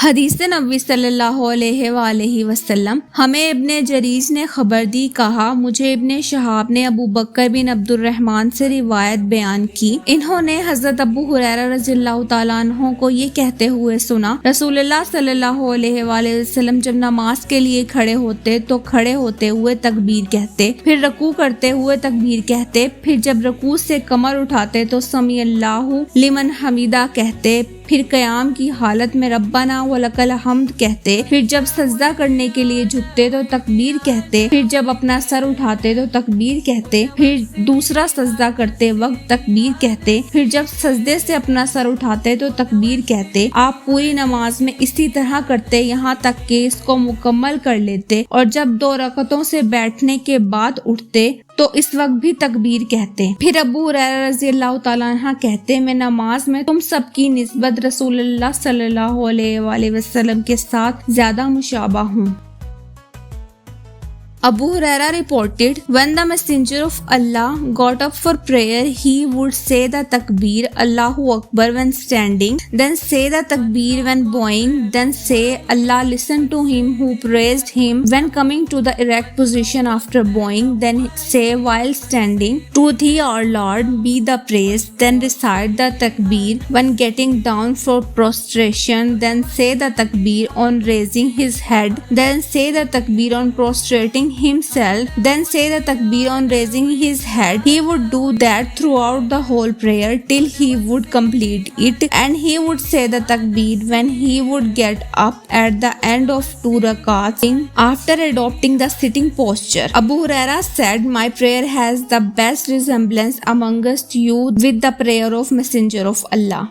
حدیث نبوی صلی اللہ علیہ وآلہ وسلم ہمیں ابن جریج نے خبر دی، کہا مجھے ابن شہاب نے ابو بکر بن عبد الرحمن سے روایت بیان کی، انہوں نے حضرت ابو ہریرہ رضی اللہ تعالیٰ عنہ کو یہ کہتے ہوئے سنا، رسول اللہ صلی اللہ علیہ وآلہ وسلم جب نماز کے لیے کھڑے ہوتے تو کھڑے ہوتے ہوئے تکبیر کہتے، پھر رکوع کرتے ہوئے تکبیر کہتے، پھر جب رکوع سے کمر اٹھاتے تو سمیع اللہ لمن حمیدہ کہتے، پھر قیام کی حالت میں ربنا ولک الحمد کہتے، پھر جب سجدہ کرنے کے لیے جھکتے تو تکبیر کہتے، پھر جب اپنا سر اٹھاتے تو تکبیر کہتے، پھر دوسرا سجدہ کرتے وقت تکبیر کہتے، پھر جب سجدے سے اپنا سر اٹھاتے تو تکبیر کہتے۔ آپ پوری نماز میں اسی طرح کرتے یہاں تک کہ اس کو مکمل کر لیتے، اور جب 2 رکعتوں سے بیٹھنے کے بعد اٹھتے تو اس وقت بھی تکبیر کہتے۔ پھر ابو ہریرہ رضی اللہ تعالیٰ عنہ کہتے، میں نماز میں تم سب کی نسبت رسول اللہ صلی اللہ علیہ وآلہ وسلم کے ساتھ زیادہ مشابہ ہوں۔ Abu Huraira reported, when the messenger of Allah got up for prayer, he would say the takbir, Allahu Akbar when standing, then say the takbir when bowing, then say, Allah listen to him who praised him when coming to the erect position after bowing, then say while standing, to thee our Lord be the praise, then recite the takbir when getting down for prostration, then say the takbir on raising his head, then say the takbir on prostrating himself, then say the takbir on raising his head. He would do that throughout the whole prayer till he would complete it, and he would say the takbir when he would get up at the end of 2 rakats after adopting the sitting posture. Abu Huraira said, my prayer has the best resemblance amongst you with the prayer of Messenger of Allah.